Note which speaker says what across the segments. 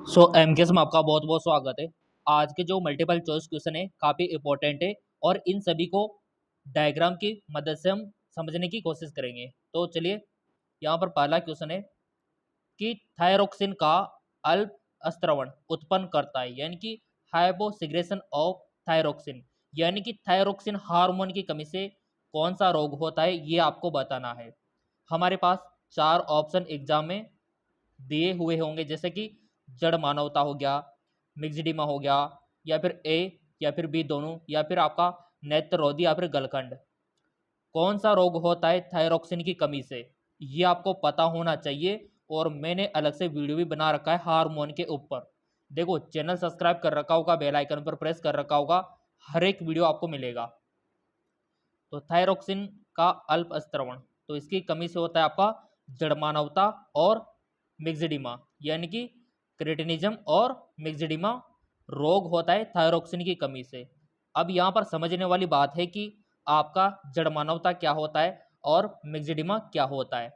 Speaker 1: सो MKS में आपका बहुत बहुत स्वागत है। आज के जो मल्टीपल चॉइस क्वेश्चन है काफ़ी इंपॉर्टेंट है और इन सभी को डायग्राम की मदद से हम समझने की कोशिश करेंगे। तो चलिए, यहाँ पर पहला क्वेश्चन है कि थायरोक्सिन का अल्प स्त्रवण उत्पन्न करता है, यानी कि हाइपोसिग्रेशन ऑफ थायरोक्सिन, यानी कि थायरोक्सिन हार्मोन की कमी से कौन सा रोग होता है, ये आपको बताना है। हमारे पास चार ऑप्शन एग्जाम में दिए हुए होंगे, जैसे कि जड़ मानवता हो गया, मिक्सडीमा हो गया, या फिर ए या फिर बी दोनों, या फिर आपका नेत्ररोधी या फिर गलखंड। कौन सा रोग होता है थायरोक्सिन की कमी से, ये आपको पता होना चाहिए। और मैंने अलग से वीडियो भी बना रखा है हार्मोन के ऊपर। देखो, चैनल सब्सक्राइब कर रखा होगा, बेल आइकन पर प्रेस कर रखा होगा, हर एक वीडियो आपको मिलेगा। तो थायरोक्सिन का अल्प स्त्रवण, तो इसकी कमी से होता है आपका जड़मानवता और मिक्सडीमा, यानी कि क्रेटिनिज्म और मिक्सडीमा रोग होता है थायरोक्सिन की कमी से। अब यहाँ पर समझने वाली बात है कि आपका जड़मानवता क्या होता है और मिक्सडीमा क्या होता है।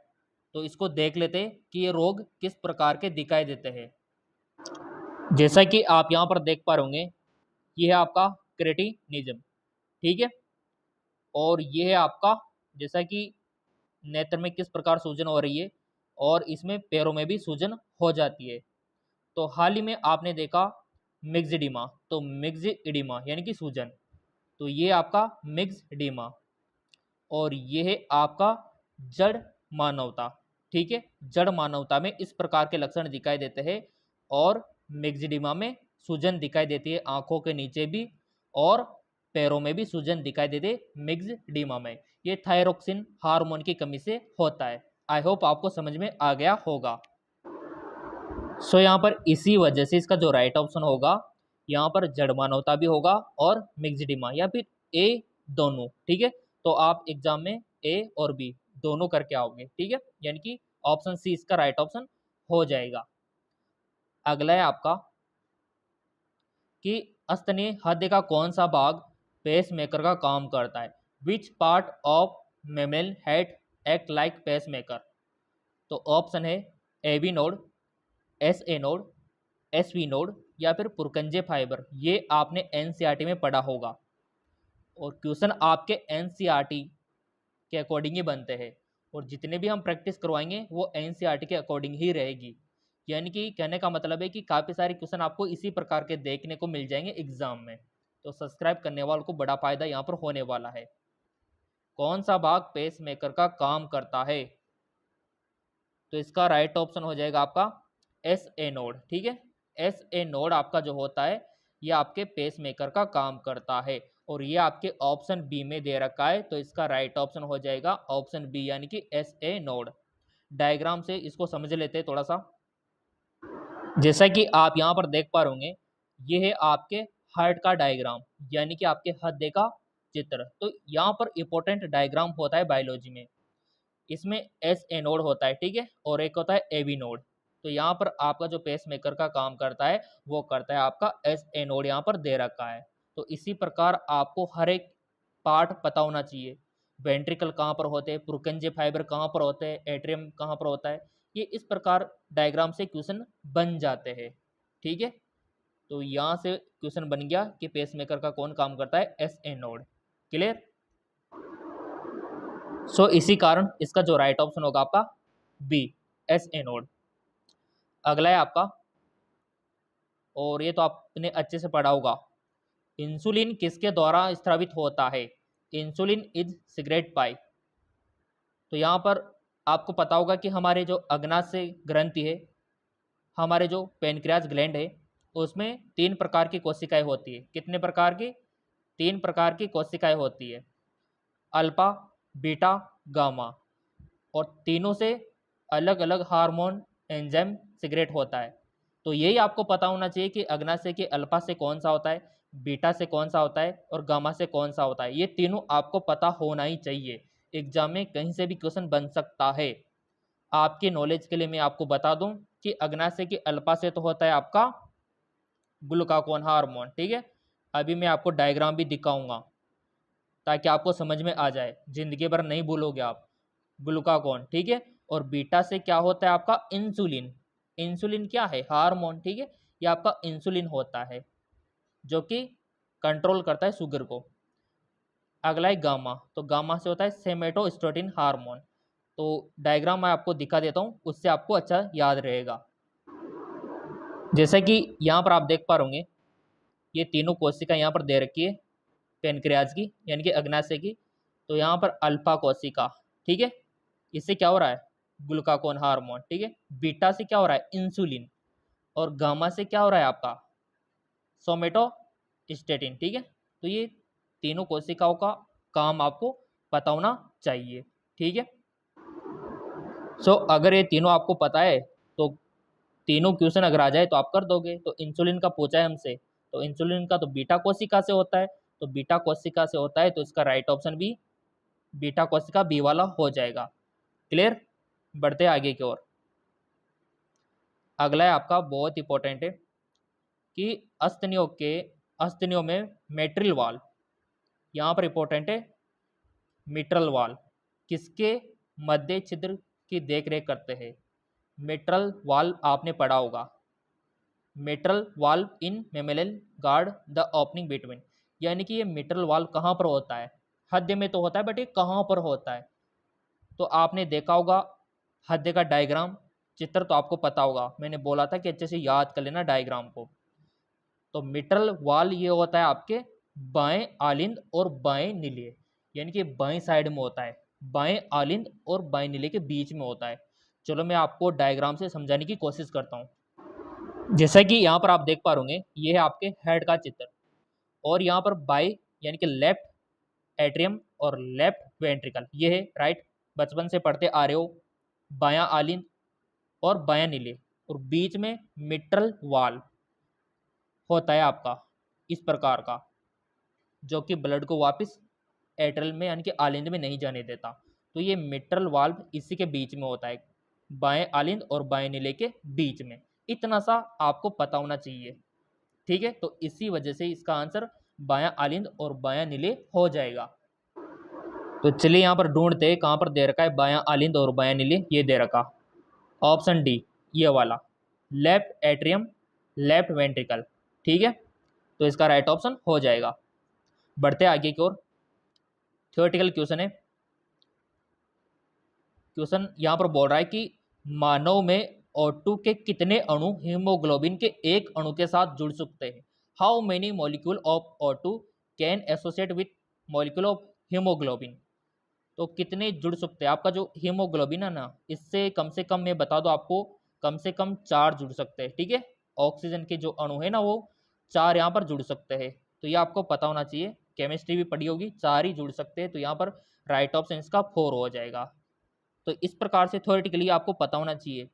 Speaker 1: तो इसको देख लेते हैं कि ये रोग किस प्रकार के दिखाई देते हैं। जैसा कि आप यहाँ पर देख पा रहे होंगे, ये है आपका क्रेटिनिज्म, ठीक है। और ये है आपका, जैसा कि नेत्र में किस प्रकार सूजन हो रही है और इसमें पैरों में भी सूजन हो जाती है। तो हाल ही में आपने देखा मिक्सडीमा, तो मिक्सडीमा यानी कि सूजन, तो ये आपका मिक्सडीमा। और ये है आपका जड़ मानवता, ठीक है। जड़ मानवता में इस प्रकार के लक्षण दिखाई देते हैं और मिक्सडीमा में सूजन दिखाई देती है आंखों के नीचे भी और पैरों में भी सूजन दिखाई देते हैं मिक्सडीमा में। ये थायरोक्सिन हार्मोन की कमी से होता है। आई होप आपको समझ में आ गया होगा। सो यहाँ पर इसी वजह से इसका जो राइट ऑप्शन होगा, यहाँ पर जड़ मानवता भी होगा और मिक्सडीमा या फिर ए दोनों, ठीक है। तो आप एग्जाम में ए और बी दोनों करके आओगे, ठीक है, यानी कि ऑप्शन सी इसका राइट ऑप्शन हो जाएगा। अगला है आपका कि स्तनीय हृदय का कौन सा भाग पेस मेकर का काम करता है। Which part of mammal heart act like pacemaker. तो ऑप्शन है A B node, S A node, S V node, या फिर पुरकंजे फाइबर। ये आपने एनसीईआरटी में पढ़ा होगा और क्वेश्चन आपके एनसीईआरटी के अकॉर्डिंग ही बनते हैं और जितने भी हम प्रैक्टिस करवाएंगे वो एनसीईआरटी के अकॉर्डिंग ही रहेगी। यानी कि कहने का मतलब है कि काफ़ी सारे क्वेश्चन आपको इसी प्रकार के देखने को मिल जाएंगे एग्जाम में। तो सब्सक्राइब करने वालों को बड़ा फायदा यहाँ पर होने वाला है। कौन सा भाग पेस मेकर का काम करता है, तो इसका राइट ऑप्शन हो जाएगा आपका एस ए नोड, ठीक है। एस ए नोड आपका जो होता है ये आपके पेस मेकर का काम करता है और ये आपके ऑप्शन बी में दे रखा है। तो इसका राइट ऑप्शन हो जाएगा ऑप्शन बी, यानी कि एस ए नोड। डायग्राम से इसको समझ लेते हैं थोड़ा सा। जैसा कि आप यहाँ पर देख पा रहे होंगे, ये है आपके हार्ट का डायग्राम, यानी कि आपके हृदय का चित्र। तो यहाँ पर इंपॉर्टेंट डायग्राम होता है बायोलॉजी में, इसमें एस ए नोड होता है, ठीक है, और एक होता है ए बी नोड। तो यहाँ पर आपका जो पेस मेकर का काम करता है वो करता है आपका एस ए नोड, यहाँ पर दे रखा है। तो इसी प्रकार आपको हर एक पार्ट पता होना चाहिए। वेंट्रिकल कहाँ पर होते हैं, पुरकंजे फाइबर कहाँ पर होते हैं, एट्रियम कहाँ पर होता है, ये इस प्रकार डायग्राम से क्वेश्चन बन जाते हैं, ठीक है। तो यहाँ से क्वेश्चन बन गया कि पेस मेकर का कौन काम करता है, एस ए नोड। क्लियर। सो इसी कारण इसका जो राइट ऑप्शन होगा आपका बी, एस ए नोड। अगला है आपका, और ये तो आपने अच्छे से पढ़ा होगा, इंसुलिन किसके द्वारा स्रावित होता है। इंसुलिन इज सिगरेट पाई। तो यहाँ पर आपको पता होगा कि हमारे जो अग्नाशय ग्रंथि है, हमारे जो पेनक्रियाज ग्लैंड है, उसमें 3 प्रकार की कोशिकाएं होती है। कितने प्रकार की? 3 प्रकार की कोशिकाएं होती है, अल्फा, बीटा, गामा। और तीनों से अलग अलग हार्मोन एंजाइम सिगरेट होता है। तो यही आपको पता होना चाहिए कि अग्नाशय के अल्फा से कौन सा होता है, बीटा से कौन सा होता है और गामा से कौन सा होता है। ये तीनों आपको पता होना ही चाहिए। एग्जाम में कहीं से भी क्वेश्चन बन सकता है। आपके नॉलेज के लिए मैं आपको बता दूं कि अग्नाशय के अल्फा से तो होता है आपका ग्लूकागोन हार्मोन, ठीक है। अभी मैं आपको डायग्राम भी दिखाऊंगा ताकि आपको समझ में आ जाए, जिंदगी भर नहीं भूलोगे आप। ग्लूकागोन, ठीक है। और बीटा से क्या होता है आपका इंसुलिन। इंसुलिन क्या है? हार्मोन, ठीक है। ये आपका इंसुलिन होता है जो कि कंट्रोल करता है शुगर को। अगला है गामा, तो गामा से होता है सोमेटोस्टेटिन हार्मोन। तो डायग्राम मैं आपको दिखा देता हूँ, उससे आपको अच्छा याद रहेगा। जैसा कि यहाँ पर आप देख पा रहे, ये तीनों कोशिका यहाँ पर दे रखी है पेनक्रियाज की, यानी कि अग्नाशय की। तो यहाँ पर अल्फा कोशिका, ठीक है, इससे क्या हो रहा है? ग्लूकागोन हार्मोन, ठीक है। बीटा से क्या हो रहा है? इंसुलिन। और गामा से क्या हो रहा है आपका? सोमेटोस्टेटिन, ठीक है। तो ये तीनों कोशिकाओं का काम आपको पता होना चाहिए, ठीक है। अगर ये तीनों आपको पता है तो तीनों क्वेश्चन अगर आ जाए तो आप कर दोगे। तो इंसुलिन का पूछा है हमसे, तो इंसुलिन का तो बीटा कोशिका से होता है, तो बीटा कोशिका से होता है तो इसका राइट ऑप्शन भी बीटा कोशिका बी वाला हो जाएगा। क्लियर? बढ़ते आगे की ओर। अगला है आपका बहुत इंपॉर्टेंट है कि अस्तनियों में मेट्रिल वाल, यहाँ पर इंपॉर्टेंट है मिट्रल वाल किसके मध्य छिद्र की देखरेख करते हैं? मिट्रल वाल आपने पढ़ा होगा, mitral valve in mammalian guard the opening between, यानी कि ये मिट्रल वाल्व कहाँ पर होता है? हृदय में तो होता है, बट ये कहाँ पर होता है? तो आपने देखा होगा हृदय का डायग्राम, चित्र तो आपको पता होगा, मैंने बोला था कि अच्छे से याद कर लेना डायग्राम को। तो मिट्रल वाल्व ये होता है आपके बाएं आलिंद और बाएं निलय, यानी कि बाएं साइड में होता है, बाएं आलिंद और बाएं निलय के बीच में होता है। चलो मैं आपको डायग्राम से समझाने की कोशिश करता हूँ। जैसा कि यहाँ पर आप देख पा रहे, ये है आपके हेड का चित्र, और यहाँ पर बाई यानी कि लेफ्ट एट्रियम और लेफ्ट वेंट्रिकल, ये है राइट, बचपन से पढ़ते आ रहे हो, बायां आलिंद और बायां निलय, और बीच में मिट्रल वाल्व होता है आपका इस प्रकार का, जो कि ब्लड को वापस एट्रल में यानी कि आलिंद में नहीं जाने देता। तो ये मिट्रल वाल्व इसी के बीच में होता है, बाएं आलिंद और बाएं निलय के बीच में। इतना सा आपको पता होना चाहिए, ठीक है। तो इसी वजह से इसका आंसर बायां आलिंद और बायां निलय हो जाएगा। तो चलिए यहाँ पर ढूंढते हैं कहाँ पर दे रखा है बायां आलिंद और बायां निलय। ये दे रखा ऑप्शन डी, ये वाला, लेफ्ट एट्रियम लेफ्ट वेंट्रिकल, ठीक है। तो इसका राइट ऑप्शन हो जाएगा। बढ़ते आगे की ओर। थ्योरेटिकल क्वेश्चन है। क्वेश्चन यहाँ पर बोल रहा है कि मानव में O2 के कितने अणु हीमोग्लोबिन के एक अणु के साथ जुड़ सकते हैं? How many molecule of O2 can associate with molecule of haemoglobin? तो कितने जुड़ सकते हैं? आपका जो हीमोग्लोबिन है ना, इससे कम से कम मैं बता दूं आपको, कम से कम 4 जुड़ सकते हैं, ठीक है। ऑक्सीजन के जो अणु है ना, वो 4 यहाँ पर जुड़ सकते हैं। तो ये आपको पता होना चाहिए, केमिस्ट्री भी पढ़ी होगी, 4 ही जुड़ सकते हैं। तो यहाँ पर राइट ऑप्शन इसका 4 हो जाएगा। तो इस प्रकार से थ्योरेटिकली आपको पता होना चाहिए,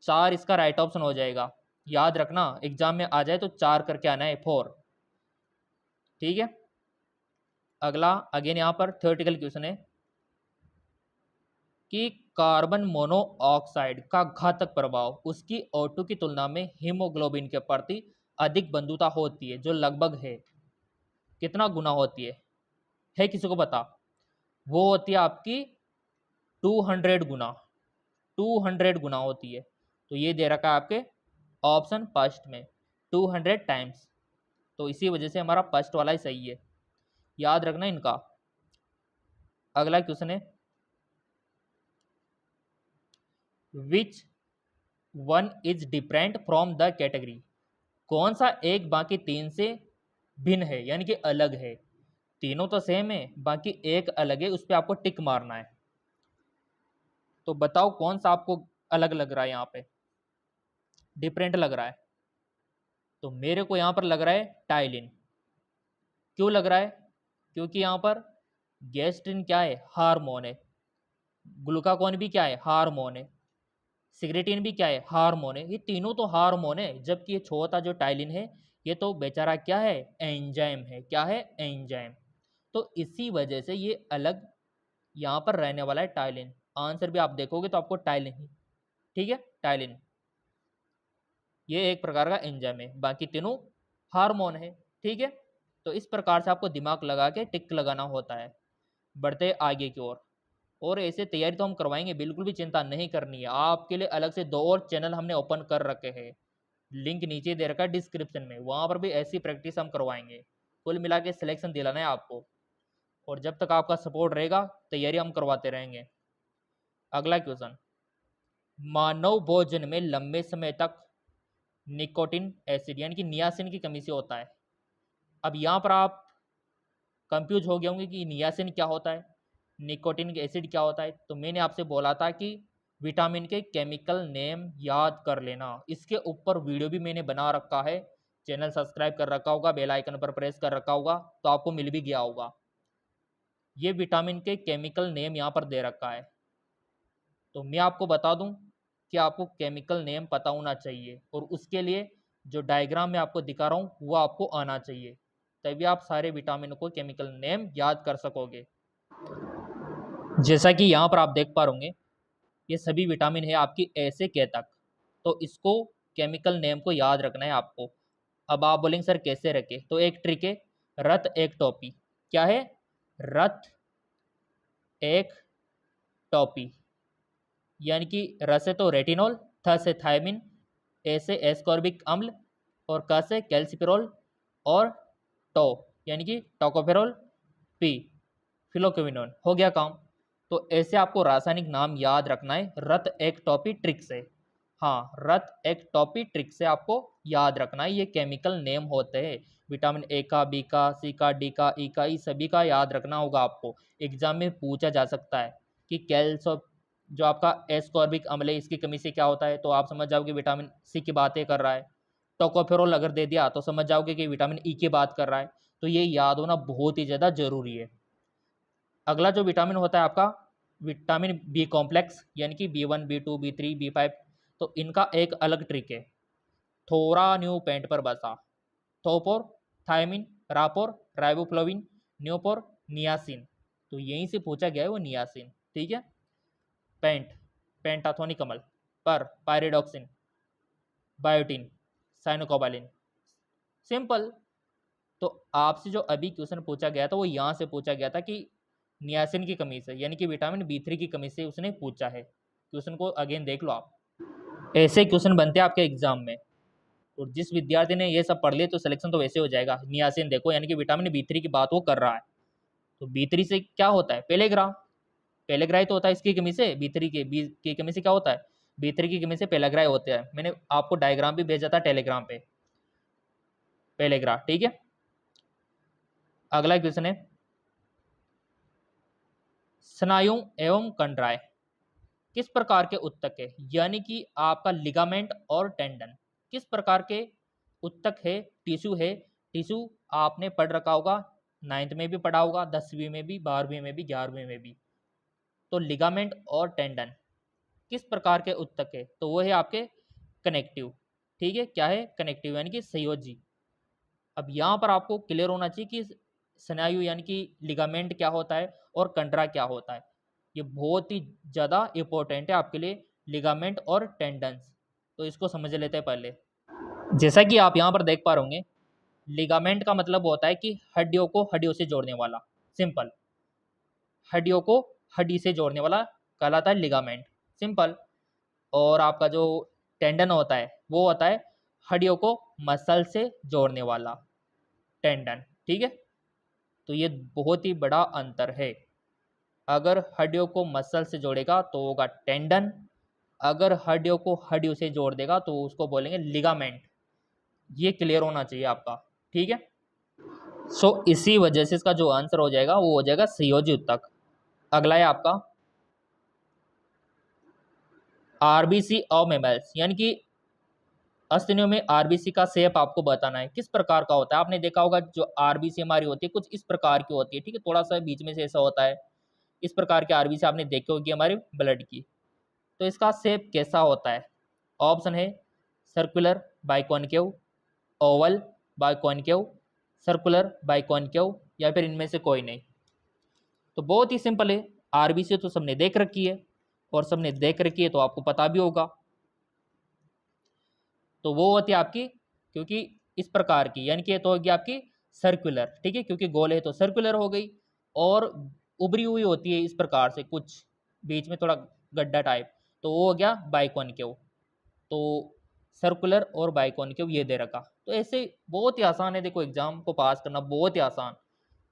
Speaker 1: 4 इसका राइट ऑप्शन हो जाएगा। याद रखना, एग्जाम में आ जाए तो 4 करके आना है, 4, ठीक है। अगला अगेन यहाँ पर थ्योरेटिकल क्वेश्चन है कि कार्बन मोनोऑक्साइड का घातक प्रभाव उसकी O2 की तुलना में हीमोग्लोबिन के प्रति अधिक बंधुता होती है, जो लगभग है कितना गुना होती है किसी को पता? वो होती है आपकी 200 गुना, 200 गुना होती है। तो ये दे रखा है आपके ऑप्शन फर्स्ट में 200 टाइम्स। तो इसी वजह से हमारा फर्स्ट वाला ही सही है, याद रखना इनका। अगला क्वेश्चन है which one is different from the category? कौन सा एक बाकी 3 से भिन्न है, यानी कि अलग है? तीनों तो सेम है, बाकी एक अलग है, उस पर आपको टिक मारना है। तो बताओ कौन सा आपको अलग लग रहा है, यहाँ पे डिफरेंट लग रहा है? तो मेरे को यहाँ पर लग रहा है टाइलिन। क्यों लग रहा है? क्योंकि यहाँ पर गैस्ट्रिन क्या है? हार्मोन है। ग्लूकागोन भी क्या है? हार्मोन है। सिगरेटिन भी क्या है? हार्मोन है। ये तीनों तो हार्मोन है, जबकि ये छोटा जो टाइलिन है, ये तो बेचारा क्या है? एंजाइम है। क्या है? एंजाइम। तो इसी वजह से ये अलग यहाँ पर रहने वाला है टाइलिन। आंसर भी आप देखोगे तो आपको टाइलिन ही, ठीक है, टाइलिन। ये एक प्रकार का एंजाइम है, बाकी तीनों हार्मोन है, ठीक है। तो इस प्रकार से आपको दिमाग लगा के टिक लगाना होता है। बढ़ते आगे की ओर। और ऐसे तैयारी तो हम करवाएंगे, बिल्कुल भी चिंता नहीं करनी है। आपके लिए अलग से 2 और चैनल हमने ओपन कर रखे हैं, लिंक नीचे दे रखा है डिस्क्रिप्शन में, वहाँ पर भी ऐसी प्रैक्टिस हम करवाएंगे। कुल मिला के सिलेक्शन दिलाना है आपको, और जब तक आपका सपोर्ट रहेगा तैयारी हम करवाते रहेंगे। अगला क्वेश्चन, मानव भोजन में लंबे समय तक निकोटिन एसिड यानी कि नियासिन की कमी से होता है। अब यहाँ पर आप कंफ्यूज हो गए होंगे कि नियासिन क्या होता है, निकोटिन एसिड क्या होता है। तो मैंने आपसे बोला था कि विटामिन के केमिकल नेम याद कर लेना। इसके ऊपर वीडियो भी मैंने बना रखा है, चैनल सब्सक्राइब कर रखा होगा, बेल आइकन पर प्रेस कर रखा होगा तो आपको मिल भी गया होगा। ये विटामिन के केमिकल नेम यहाँ पर दे रखा है। तो मैं आपको बता दूं कि आपको केमिकल नेम पता होना चाहिए, और उसके लिए जो डायग्राम मैं आपको दिखा रहा हूँ वो आपको आना चाहिए, तभी आप सारे विटामिन को केमिकल नेम याद कर सकोगे। जैसा कि यहाँ पर आप देख पा रहे, ये सभी विटामिन है आपकी ए से के तक, तो इसको केमिकल नेम को याद रखना है आपको। अब आप बोलेंगे सर कैसे रखे, तो एक ट्रिक है, रत एक टोपी। क्या है? रत एक टोपी, यानी कि र से तो रेटिनॉल, थ से थायमिन, ए से एस्कॉर्बिक अम्ल, और क से कैल्सिफेरॉल, और टो यानी कि टोकोफेरॉल, पी फिलोक्विनोन। हो गया काम। तो ऐसे आपको रासायनिक नाम याद रखना है रत एक टॉपी ट्रिक से। हाँ, रत एक टॉपी ट्रिक से आपको याद रखना है। ये केमिकल नेम होते हैं, विटामिन ए का, बी का, सी का, डी का, ई का, ई सभी का याद रखना होगा आपको। एग्जाम में पूछा जा सकता है कि कैल्सो जो आपका एस्कॉर्बिक अम्ल है इसकी कमी से क्या होता है, तो आप समझ जाओगे विटामिन सी की बातें कर रहा है। टोकोफेरॉल अगर दे दिया तो समझ जाओगे कि विटामिन ई की बात कर रहा है। तो ये याद होना बहुत ही ज़्यादा जरूरी है। अगला जो विटामिन होता है आपका विटामिन बी कॉम्प्लेक्स, यानी कि B1, B2, B3, B5, तो इनका एक अलग ट्रिक है। थोरा न्यू पेंट पर बसा, थोपोर, थायमिन, रापोर, राइबोफ्लोविन, न्योपोर, नियासिन, तो यहीं से पूछा गया है वो नियासिन। ठीक है। पेंट, पेंटाथोनिक अम्ल, पर पायरिडॉक्सिन, बायोटिन, साइनोकोबालिन। सिंपल। तो आपसे जो अभी क्वेश्चन पूछा गया था वो यहाँ से पूछा गया था कि नियासिन की कमी से, यानी कि विटामिन B3 की कमी से उसने पूछा है। क्वेश्चन को अगेन देख लो आप। ऐसे क्वेश्चन बनते हैं आपके एग्जाम में, और जिस विद्यार्थी ने ये सब पढ़ लिया तो सिलेक्शन तो वैसे हो जाएगा। नियासिन देखो, यानी कि विटामिन B3 की बात वो कर रहा है। तो B3 से क्या होता है? पेलेग्रा। पेलेग्राई तो होता है इसकी कमी से, B3 के बी की कमी से क्या होता है? B3 की कमी से पेलेग्राई होते हैं। मैंने आपको डायग्राम भी भेजा था टेलीग्राम पे, पेलेग्रा। ठीक है। अगला क्वेश्चन है, स्नायु एवं कंडराय किस प्रकार के उत्तक है, यानी कि आपका लिगामेंट और टेंडन किस प्रकार के उत्तक है, टिश्यू है। टिश्यू आपने पढ़ रखा होगा, 9th में भी पढ़ा होगा, 10वीं में भी, 12वीं में भी, 11वीं में भी। तो लिगामेंट और टेंडन किस प्रकार के उत्तक है, तो वो है आपके कनेक्टिव। ठीक है, क्या है? कनेक्टिव यानी कि संयोजी। अब यहाँ पर आपको क्लियर होना चाहिए कि स्नायु यानी कि लिगामेंट क्या होता है और कंडरा क्या होता है। ये बहुत ही ज़्यादा इंपॉर्टेंट है आपके लिए, लिगामेंट और टेंडन्स। तो इसको समझ लेते हैं पहले। जैसा कि आप यहाँ पर देख पा रहे होंगे, लिगामेंट का मतलब होता है कि हड्डियों को हड्डियों से जोड़ने वाला। सिंपल। हड्डियों को हड्डी से जोड़ने वाला कहलाता है लिगामेंट। सिंपल। और आपका जो टेंडन होता है वो होता है हड्डियों को मसल से जोड़ने वाला, टेंडन। ठीक है। तो ये बहुत ही बड़ा अंतर है। अगर हड्डियों को मसल से जोड़ेगा तो होगा टेंडन, अगर हड्डियों को हड्डियों से जोड़ देगा तो उसको बोलेंगे लिगामेंट। ये क्लियर होना चाहिए आपका। ठीक है। सो इसी वजह से इसका जो आंसर हो जाएगा वो हो जाएगा संयोजी उत्तक। अगला है आपका आरबीसी ऑफ मेमल्स, यानी कि स्तनियों में आरबीसी का शेप आपको बताना है किस प्रकार का होता है। आपने देखा होगा जो आरबीसी हमारी होती है कुछ इस प्रकार की होती है। ठीक है, थोड़ा सा बीच में से ऐसा होता है, इस प्रकार की आरबीसी आपने देखी होगी हमारे ब्लड की। तो इसका शेप कैसा होता है? ऑप्शन है circular biconcave, oval biconcave, circular biconcave, या फिर इनमें से कोई नहीं। तो बहुत ही सिंपल है। आरबीसी तो सबने देख रखी है, और सबने देख रखी है तो आपको पता भी होगा। तो वो होती है आपकी, क्योंकि इस प्रकार की, यानी कि ये तो होगी आपकी सर्कुलर। ठीक है, क्योंकि गोल है तो सर्कुलर हो गई, और उभरी हुई होती है इस प्रकार से कुछ, बीच में थोड़ा गड्ढा टाइप, तो वो हो गया बाइकॉनकेव। तो सर्कुलर और बाइकॉनकेव ये दे रखा। तो ऐसे बहुत ही आसान है, देखो एग्जाम को पास करना बहुत ही आसान,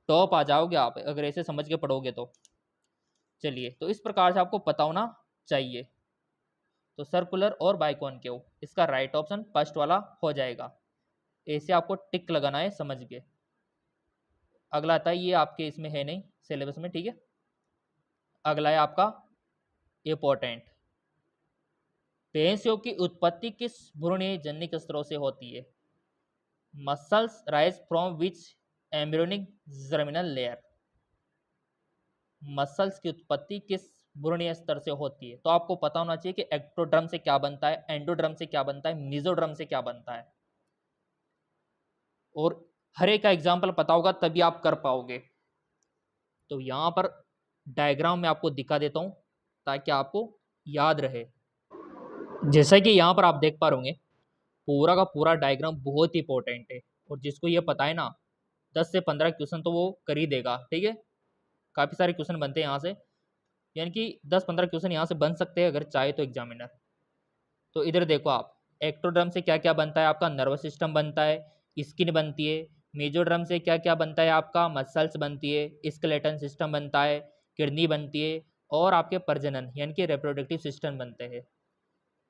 Speaker 1: टॉप आ जाओगे आप अगर ऐसे समझ के पढ़ोगे तो। चलिए, तो इस प्रकार से आपको पता होना चाहिए। तो सर्कुलर और बाइकॉनकेव, इसका राइट ऑप्शन फर्स्ट वाला हो जाएगा। ऐसे आपको टिक लगाना है समझ के। अगला आता है, ये आपके इसमें है नहीं सिलेबस में, ठीक है। अगला है आपका इंपॉर्टेंट, भैंसियों की उत्पत्ति किस भ्रूणीय जनिक स्तरों से होती है? Muscles rise from which embryonic germinal layer. Muscles की उत्पत्ति किस भ्रूणीय स्तर से होती है? तो आपको पता होना चाहिए कि एक्टोड्रम से क्या बनता है, एंडोड्रम से क्या बनता है, मेसोड्रम से क्या बनता है, और हर एक का एग्जाम्पल पता होगा तभी आप कर पाओगे। तो यहाँ पर डायग्राम में आपको दिखा देता हूँ ताकि आपको याद रहे। जैसा कि यहाँ पर आप देख पा रहे, पूरा का पूरा डायग्राम बहुत ही इंपॉर्टेंट है, और जिसको ये पता है ना 10 से 15 क्वेश्चन तो वो कर ही देगा, ठीक है। काफ़ी सारे क्वेश्चन बनते हैं यहाँ से, यानी कि 10-15 क्वेश्चन यहाँ से बन सकते हैं अगर चाहे तो एग्जामिनर। तो इधर देखो आप, एक्टोड्रम से क्या क्या बनता है आपका, नर्वस सिस्टम बनता है, स्किन बनती है। मेसोड्रम से क्या क्या बनता है आपका, मसल्स बनती है, स्केलेटन सिस्टम बनता है, किडनी बनती है, और आपके प्रजनन यानी कि रिप्रोडक्टिव सिस्टम बनते हैं।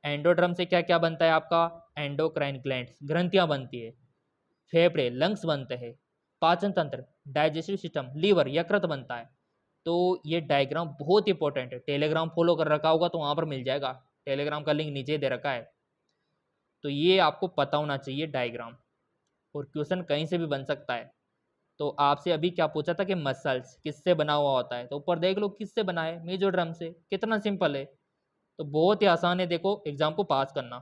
Speaker 1: एंडोड्रम से क्या क्या बनता है आपका, एंडोक्राइन ग्लैंड्स ग्रंथियाँ बनती है, फेफड़े लंग्स बनते हैं, पाचन तंत्र, डाइजेस्टिव सिस्टम, लीवर यकृत बनता है। तो ये डायग्राम बहुत इंपॉर्टेंट है, टेलीग्राम फॉलो कर रखा होगा तो वहाँ पर मिल जाएगा, टेलीग्राम का लिंक नीचे दे रखा है। तो ये आपको पता होना चाहिए डायग्राम, और क्वेश्चन कहीं से भी बन सकता है। तो आपसे अभी क्या पूछा था कि मसल्स किससे बना हुआ होता है, तो ऊपर देख लो किससे बना है, मेसोड्रम से। कितना सिंपल है, तो बहुत ही आसान है देखो एग्जाम को पास करना।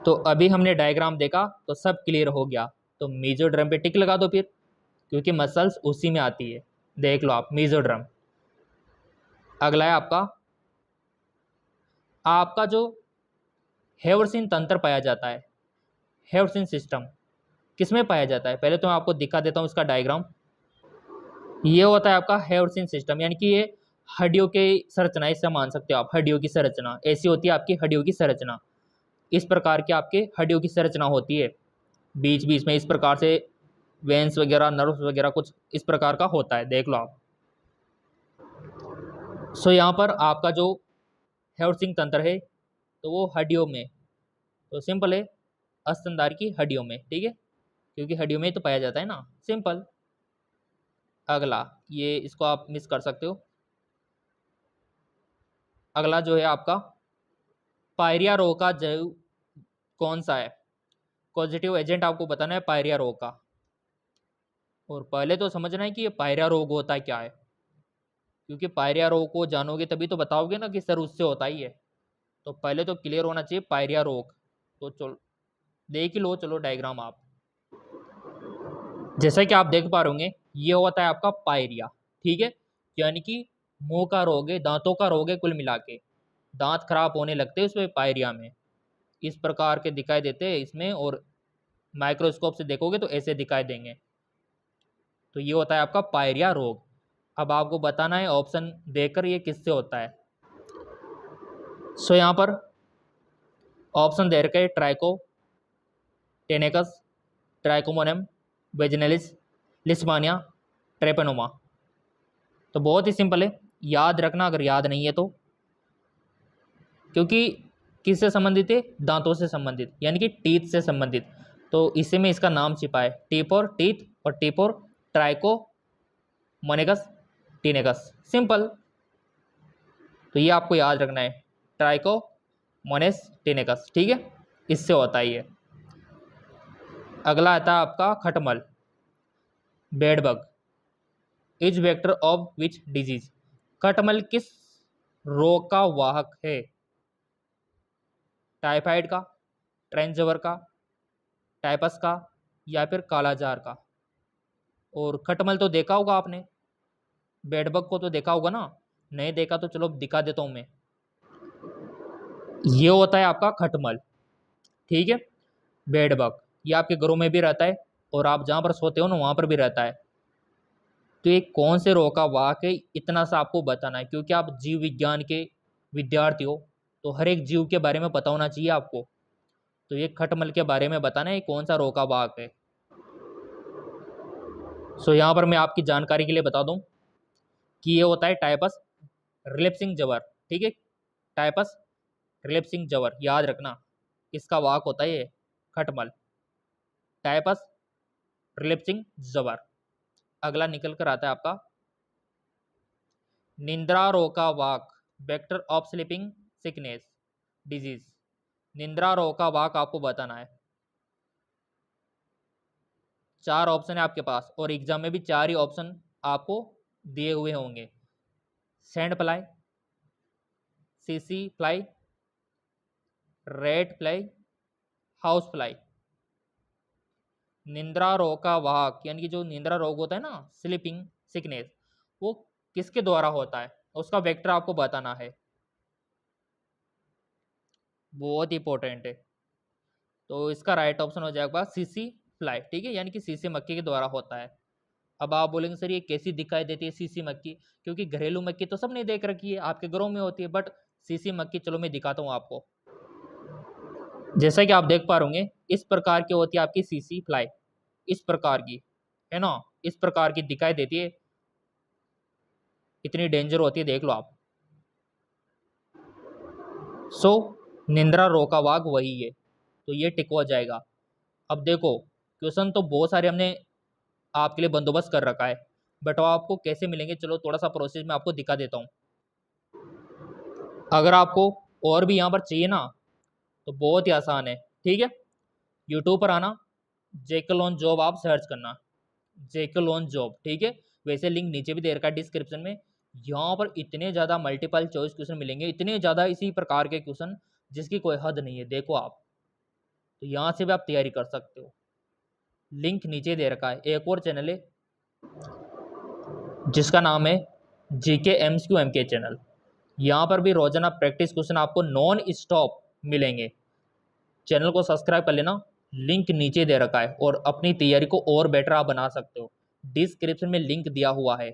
Speaker 1: तो अभी हमने डायग्राम देखा तो सब क्लियर हो गया, तो मेसोड्रम पे टिक लगा दो फिर, क्योंकि मसल्स उसी में आती है। देख लो आप मेसोड्रम। अगला है आपका आपका जो हेवरसिन तंत्र पाया जाता है, हेवरसिन सिस्टम किसमें पाया जाता है? पहले तो मैं आपको दिखा देता हूँ इसका डायग्राम। ये होता है आपका हेवरसिन सिस्टम, यानी कि ये हड्डियों की संरचना, इससे मान सकते हो आप, हड्डियों की संरचना ऐसी होती है आपकी हड्डियों की संरचना। इस प्रकार के आपके हड्डियों की संरचना होती है, बीच बीच में इस प्रकार से वेंस वगैरह, नर्व्स वगैरह कुछ इस प्रकार का होता है, देख लो आप। सो यहाँ पर आपका जो हेवरसिन तंत्र है तो वो हड्डियों में, तो सिंपल है, स्तनधारी की हड्डियों में, ठीक है, क्योंकि हड्डियों में तो पाया जाता है ना, सिंपल। अगला, ये इसको आप मिस कर सकते हो। अगला जो है आपका पायरिया रोग का जैव कौन सा है? पॉजिटिव एजेंट आपको बताना है पायरिया रोग का। और पहले तो समझना है कि ये पायरिया रोग होता है क्या है, क्योंकि पायरिया रोग को जानोगे तभी तो बताओगे ना कि सर उससे होता ही है। तो पहले तो क्लियर होना चाहिए पायरिया रोग। तो चलो देख ही लो, चलो डायग्राम आप। जैसा कि आप देख पा रहे ये होता है आपका पायरिया, ठीक है, यानी कि मुंह का रोग है, दांतों का रोग है, कुल मिला के दांत खराब होने लगते हैं उसमें पायरिया में, इस प्रकार के दिखाई देते हैं इसमें, और माइक्रोस्कोप से देखोगे तो ऐसे दिखाई देंगे। तो ये होता है आपका पायरिया रोग। अब आपको बताना है ऑप्शन देकर ये किससे होता है। सो यहाँ पर ऑप्शन दे रखे ट्राइको टेनेकस, ट्राइकोमोनम वेजिनलिस, लिस्मानिया, ट्रेपेनोमा। तो बहुत ही सिंपल है, याद रखना अगर याद नहीं है तो, क्योंकि किससे संबंधित है, दांतों से संबंधित, यानी कि टीथ से संबंधित। तो इसी में इसका नाम छिपा है, टी फॉर टीथ और टी फॉर ट्राइको मोनेगस टीनेगस, सिंपल। तो ये आपको याद रखना है, ट्राइको मोनेस टीनेगस, ठीक है, इससे होता है ये। अगला आता है आपका खटमल, bedbug, is vector of which disease. खटमल किस रोग का वाहक है? टाइफाइड का, ट्रेंजवर का, टाइपस का, या फिर कालाजार का। और खटमल तो देखा होगा आपने, बेडबग को तो देखा होगा ना, नहीं देखा तो चलो दिखा देता हूँ मैं। ये होता है आपका खटमल, ठीक है, बेडबग। ये आपके घरों में भी रहता है, और आप जहाँ पर सोते हो ना वहाँ पर भी रहता है। तो ये कौन से रो का वाक है, इतना सा आपको बताना है, क्योंकि आप जीव विज्ञान के विद्यार्थी हो तो हर एक जीव के बारे में पता होना चाहिए आपको। तो ये खटमल के बारे में बताना है कौन सा रो का वाक है। सो यहाँ पर मैं आपकी जानकारी के लिए बता दूं कि ये होता है टाइपस रिलेप्सिंग जबर। ठीक है, टाइपस रिलेप्सिंग जबर याद रखना, इसका वाक होता है ये खटमल, टाइपस रिलेप्सिंग जबर। अगला निकल कर आता है आपका निंद्रा रो का वाक, vector of sleeping sickness disease. निंद्रा रो का वाक आपको बताना है। 4 ऑप्शन है आपके पास और एग्जाम में भी 4 ही ऑप्शन आपको दिए हुए होंगे। सैंड फ्लाई, सीसी fly, red fly, house fly. निंद्रा रोग का वाहक यानी कि जो निंद्रा रोग होता है ना, स्लीपिंग सिकनेस, वो किसके द्वारा होता है, उसका वेक्टर आपको बताना है, बहुत इंपॉर्टेंट है। तो इसका राइट ऑप्शन हो जाएगा सीसी फ्लाई। ठीक है, यानी कि सीसी मक्खी के द्वारा होता है। अब आप बोलेंगे सर ये कैसी दिखाई देती है सीसी मक्खी, क्योंकि घरेलू मक्खी तो सबने देख रखी है, आपके घरों में होती है, बट सीसी मक्खी चलो मैं दिखाता हूँ आपको। जैसा कि आप देख पा रहे होंगे इस प्रकार की होती है आपकी सीसी फ्लाई, इस प्रकार की है ना, इस प्रकार की दिखाई देती है, इतनी डेंजर होती है, देख लो आप। सो निंद्रा रो का वाघ वही है, तो ये टिक हो जाएगा। अब देखो क्वेश्चन तो बहुत सारे हमने आपके लिए बंदोबस्त कर रखा है, बट वो आपको कैसे मिलेंगे चलो थोड़ा सा प्रोसेस में आपको दिखा देता हूँ। अगर आपको और भी यहाँ पर चाहिए ना तो बहुत ही आसान है। ठीक है, यूट्यूब पर आना, जेकल ऑन जॉब आप सर्च करना, जेकल ऑन जॉब। ठीक है, वैसे लिंक नीचे भी दे रखा है डिस्क्रिप्शन में। यहाँ पर इतने ज़्यादा मल्टीपल चॉइस क्वेश्चन मिलेंगे, इतने ज़्यादा इसी प्रकार के क्वेश्चन जिसकी कोई हद नहीं है। देखो आप, तो यहाँ से भी आप तैयारी कर सकते हो, लिंक नीचे दे रखा है। एक और चैनल है जिसका नाम है जीके एमसीक्यू एमके चैनल, यहाँ पर भी रोजाना प्रैक्टिस क्वेश्चन आपको नॉन स्टॉप मिलेंगे। चैनल को सब्सक्राइब कर लेना, लिंक नीचे दे रखा है, और अपनी तैयारी को और बेटर आप बना सकते हो, डिस्क्रिप्शन में लिंक दिया हुआ है।